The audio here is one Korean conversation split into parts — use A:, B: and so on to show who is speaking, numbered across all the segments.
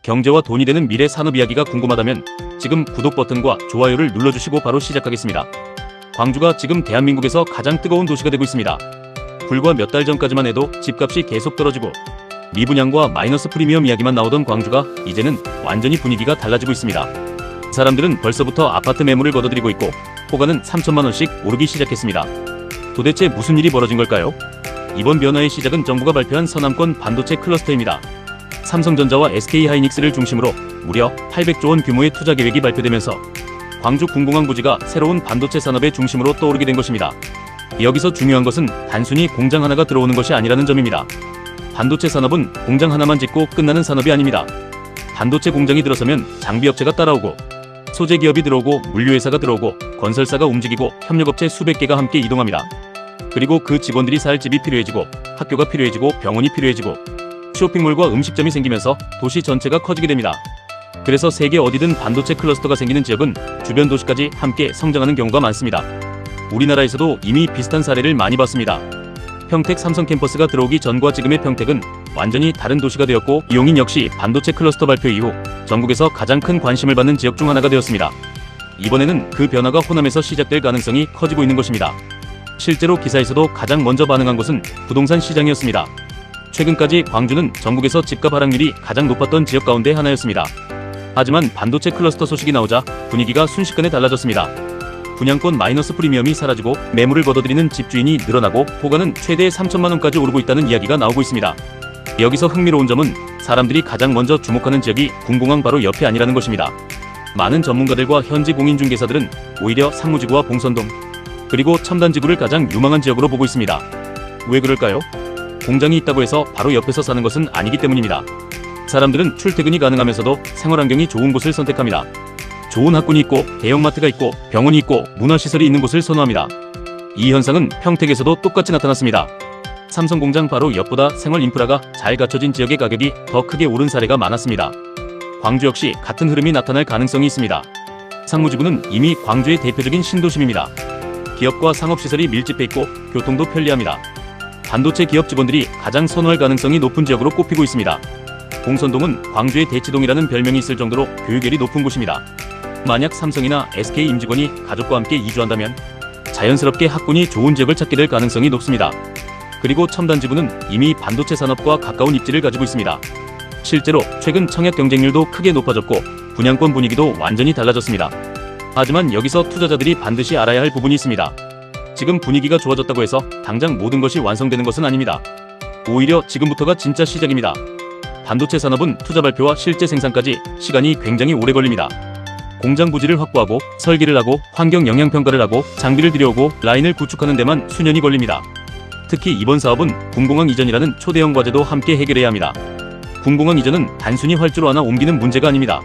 A: 경제와 돈이 되는 미래 산업 이야기가 궁금하다면 지금 구독 버튼과 좋아요를 눌러주시고 바로 시작하겠습니다. 광주가 지금 대한민국에서 가장 뜨거운 도시가 되고 있습니다. 불과 몇 달 전까지만 해도 집값이 계속 떨어지고 미분양과 마이너스 프리미엄 이야기만 나오던 광주가 이제는 완전히 분위기가 달라지고 있습니다. 사람들은 벌써부터 아파트 매물을 걷어들이고 있고 호가는 3천만 원씩 오르기 시작했습니다. 도대체 무슨 일이 벌어진 걸까요? 이번 변화의 시작은 정부가 발표한 서남권 반도체 클러스터입니다. 삼성전자와 SK하이닉스를 중심으로 무려 800조 원 규모의 투자 계획이 발표되면서 광주 군공항 부지가 새로운 반도체 산업의 중심으로 떠오르게 된 것입니다. 여기서 중요한 것은 단순히 공장 하나가 들어오는 것이 아니라는 점입니다. 반도체 산업은 공장 하나만 짓고 끝나는 산업이 아닙니다. 반도체 공장이 들어서면 장비업체가 따라오고 소재 기업이 들어오고 물류회사가 들어오고 건설사가 움직이고 협력업체 수백 개가 함께 이동합니다. 그리고 그 직원들이 살 집이 필요해지고 학교가 필요해지고 병원이 필요해지고 쇼핑몰과 음식점이 생기면서 도시 전체가 커지게 됩니다. 그래서 세계 어디든 반도체 클러스터가 생기는 지역은 주변 도시까지 함께 성장하는 경우가 많습니다. 우리나라에서도 이미 비슷한 사례를 많이 봤습니다. 평택 삼성 캠퍼스가 들어오기 전과 지금의 평택은 완전히 다른 도시가 되었고 이용인 역시 반도체 클러스터 발표 이후 전국에서 가장 큰 관심을 받는 지역 중 하나가 되었습니다. 이번에는 그 변화가 호남에서 시작될 가능성이 커지고 있는 것입니다. 실제로 기사에서도 가장 먼저 반응한 곳은 부동산 시장이었습니다. 최근까지 광주는 전국에서 집값 하락률이 가장 높았던 지역 가운데 하나였습니다. 하지만 반도체 클러스터 소식이 나오자 분위기가 순식간에 달라졌습니다. 분양권 마이너스 프리미엄이 사라지고 매물을 걷어들이는 집주인이 늘어나고 호가는 최대 3천만 원까지 오르고 있다는 이야기가 나오고 있습니다. 여기서 흥미로운 점은 사람들이 가장 먼저 주목하는 지역이 군공항 바로 옆이 아니라는 것입니다. 많은 전문가들과 현지 공인중개사들은 오히려 상무지구와 봉선동 그리고 첨단지구를 가장 유망한 지역으로 보고 있습니다. 왜 그럴까요? 공장이 있다고 해서 바로 옆에서 사는 것은 아니기 때문입니다. 사람들은 출퇴근이 가능하면서도 생활환경이 좋은 곳을 선택합니다. 좋은 학군이 있고 대형마트가 있고 병원이 있고 문화시설이 있는 곳을 선호합니다. 이 현상은 평택에서도 똑같이 나타났습니다. 삼성공장 바로 옆보다 생활 인프라가 잘 갖춰진 지역의 가격이 더 크게 오른 사례가 많았습니다. 광주 역시 같은 흐름이 나타날 가능성이 있습니다. 상무지구는 이미 광주의 대표적인 신도심입니다. 기업과 상업시설이 밀집해 있고 교통도 편리합니다. 반도체 기업 직원들이 가장 선호할 가능성이 높은 지역으로 꼽히고 있습니다. 봉선동은 광주의 대치동이라는 별명이 있을 정도로 교육열이 높은 곳입니다. 만약 삼성이나 SK 임직원이 가족과 함께 이주한다면 자연스럽게 학군이 좋은 지역을 찾게 될 가능성이 높습니다. 그리고 첨단지구는 이미 반도체 산업과 가까운 입지를 가지고 있습니다. 실제로 최근 청약 경쟁률도 크게 높아졌고 분양권 분위기도 완전히 달라졌습니다. 하지만 여기서 투자자들이 반드시 알아야 할 부분이 있습니다. 지금 분위기가 좋아졌다고 해서 당장 모든 것이 완성되는 것은 아닙니다. 오히려 지금부터가 진짜 시작입니다. 반도체 산업은 투자 발표와 실제 생산까지 시간이 굉장히 오래 걸립니다. 공장 부지를 확보하고 설계를 하고 환경 영향 평가를 하고 장비를 들여오고 라인을 구축하는 데만 수년이 걸립니다. 특히 이번 사업은 군공항 이전이라는 초대형 과제도 함께 해결해야 합니다. 군공항 이전은 단순히 활주로 하나 옮기는 문제가 아닙니다.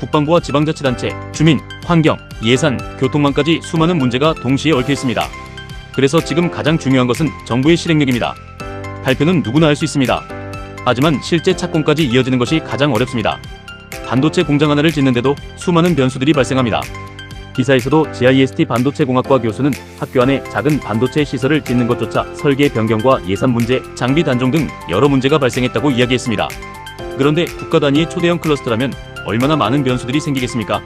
A: 국방부와 지방자치단체, 주민, 환경, 예산, 교통망까지 수많은 문제가 동시에 얽혀 있습니다. 그래서 지금 가장 중요한 것은 정부의 실행력입니다. 발표는 누구나 할 수 있습니다. 하지만 실제 착공까지 이어지는 것이 가장 어렵습니다. 반도체 공장 하나를 짓는데도 수많은 변수들이 발생합니다. 기사에서도 GIST 반도체공학과 교수는 학교 안에 작은 반도체 시설을 짓는 것조차 설계 변경과 예산 문제, 장비 단종 등 여러 문제가 발생했다고 이야기했습니다. 그런데 국가 단위의 초대형 클러스터라면 얼마나 많은 변수들이 생기겠습니까?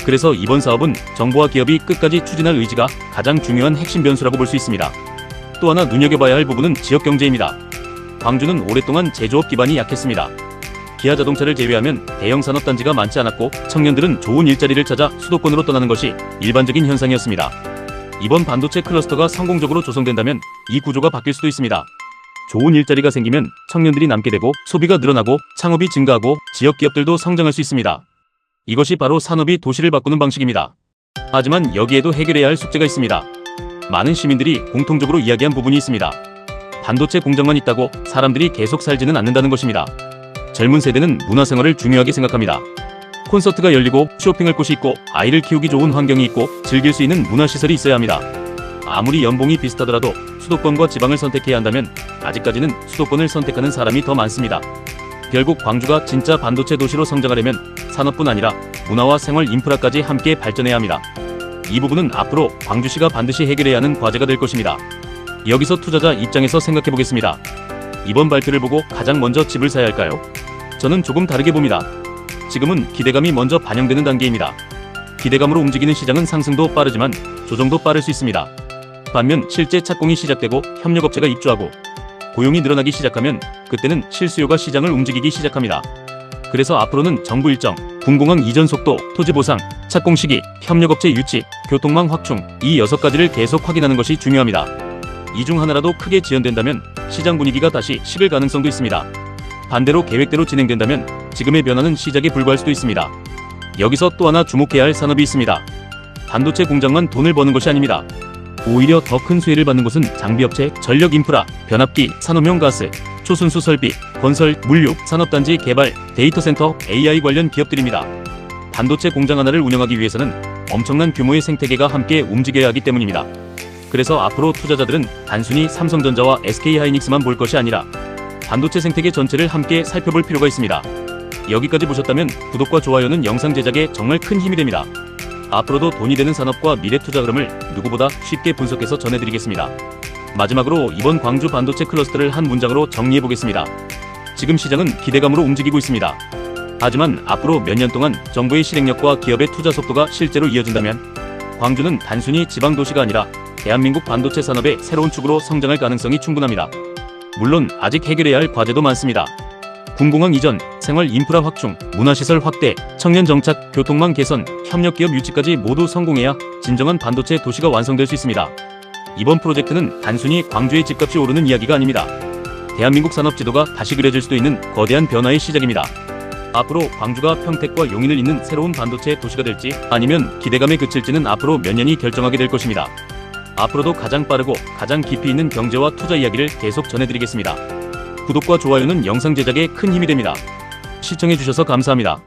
A: 그래서 이번 사업은 정부와 기업이 끝까지 추진할 의지가 가장 중요한 핵심 변수라고 볼 수 있습니다. 또 하나 눈여겨봐야 할 부분은 지역 경제입니다. 광주는 오랫동안 제조업 기반이 약했습니다. 기아자동차를 제외하면 대형 산업단지가 많지 않았고 청년들은 좋은 일자리를 찾아 수도권으로 떠나는 것이 일반적인 현상이었습니다. 이번 반도체 클러스터가 성공적으로 조성된다면 이 구조가 바뀔 수도 있습니다. 좋은 일자리가 생기면 청년들이 남게 되고 소비가 늘어나고 창업이 증가하고 지역 기업들도 성장할 수 있습니다. 이것이 바로 산업이 도시를 바꾸는 방식입니다. 하지만 여기에도 해결해야 할 숙제가 있습니다. 많은 시민들이 공통적으로 이야기한 부분이 있습니다. 반도체 공장만 있다고 사람들이 계속 살지는 않는다는 것입니다. 젊은 세대는 문화생활을 중요하게 생각합니다. 콘서트가 열리고 쇼핑할 곳이 있고 아이를 키우기 좋은 환경이 있고 즐길 수 있는 문화시설이 있어야 합니다. 아무리 연봉이 비슷하더라도 수도권과 지방을 선택해야 한다면 아직까지는 수도권을 선택하는 사람이 더 많습니다. 결국 광주가 진짜 반도체 도시로 성장하려면 산업뿐 아니라 문화와 생활 인프라까지 함께 발전해야 합니다. 이 부분은 앞으로 광주시가 반드시 해결해야 하는 과제가 될 것입니다. 여기서 투자자 입장에서 생각해 보겠습니다. 이번 발표를 보고 가장 먼저 집을 사야 할까요? 저는 조금 다르게 봅니다. 지금은 기대감이 먼저 반영되는 단계입니다. 기대감으로 움직이는 시장은 상승도 빠르지만 조정도 빠를 수 있습니다. 반면 실제 착공이 시작되고 협력업체가 입주하고 고용이 늘어나기 시작하면 그때는 실수요가 시장을 움직이기 시작합니다. 그래서 앞으로는 정부 일정, 군공항 이전 속도, 토지 보상, 착공 시기, 협력업체 유치, 교통망 확충 이 6가지를 계속 확인하는 것이 중요합니다. 이 중 하나라도 크게 지연된다면 시장 분위기가 다시 식을 가능성도 있습니다. 반대로 계획대로 진행된다면 지금의 변화는 시작에 불과할 수도 있습니다. 여기서 또 하나 주목해야 할 산업이 있습니다. 반도체 공장만 돈을 버는 것이 아닙니다. 오히려 더 큰 수혜를 받는 곳은 장비업체, 전력 인프라, 변압기, 산업용 가스, 초순수 설비, 건설, 물류, 산업단지 개발, 데이터센터, AI 관련 기업들입니다. 반도체 공장 하나를 운영하기 위해서는 엄청난 규모의 생태계가 함께 움직여야 하기 때문입니다. 그래서 앞으로 투자자들은 단순히 삼성전자와 SK하이닉스만 볼 것이 아니라 반도체 생태계 전체를 함께 살펴볼 필요가 있습니다. 여기까지 보셨다면 구독과 좋아요는 영상 제작에 정말 큰 힘이 됩니다. 앞으로도 돈이 되는 산업과 미래 투자 흐름을 누구보다 쉽게 분석해서 전해드리겠습니다. 마지막으로 이번 광주 반도체 클러스터를 한 문장으로 정리해보겠습니다. 지금 시장은 기대감으로 움직이고 있습니다. 하지만 앞으로 몇 년 동안 정부의 실행력과 기업의 투자 속도가 실제로 이어진다면 광주는 단순히 지방도시가 아니라 대한민국 반도체 산업의 새로운 축으로 성장할 가능성이 충분합니다. 물론 아직 해결해야 할 과제도 많습니다. 군공항 이전, 생활 인프라 확충, 문화시설 확대, 청년 정착, 교통망 개선, 협력기업 유치까지 모두 성공해야 진정한 반도체 도시가 완성될 수 있습니다. 이번 프로젝트는 단순히 광주의 집값이 오르는 이야기가 아닙니다. 대한민국 산업 지도가 다시 그려질 수도 있는 거대한 변화의 시작입니다. 앞으로 광주가 평택과 용인을 잇는 새로운 반도체 도시가 될지 아니면 기대감에 그칠지는 앞으로 몇 년이 결정하게 될 것입니다. 앞으로도 가장 빠르고 가장 깊이 있는 경제와 투자 이야기를 계속 전해드리겠습니다. 구독과 좋아요는 영상 제작에 큰 힘이 됩니다. 시청해주셔서 감사합니다.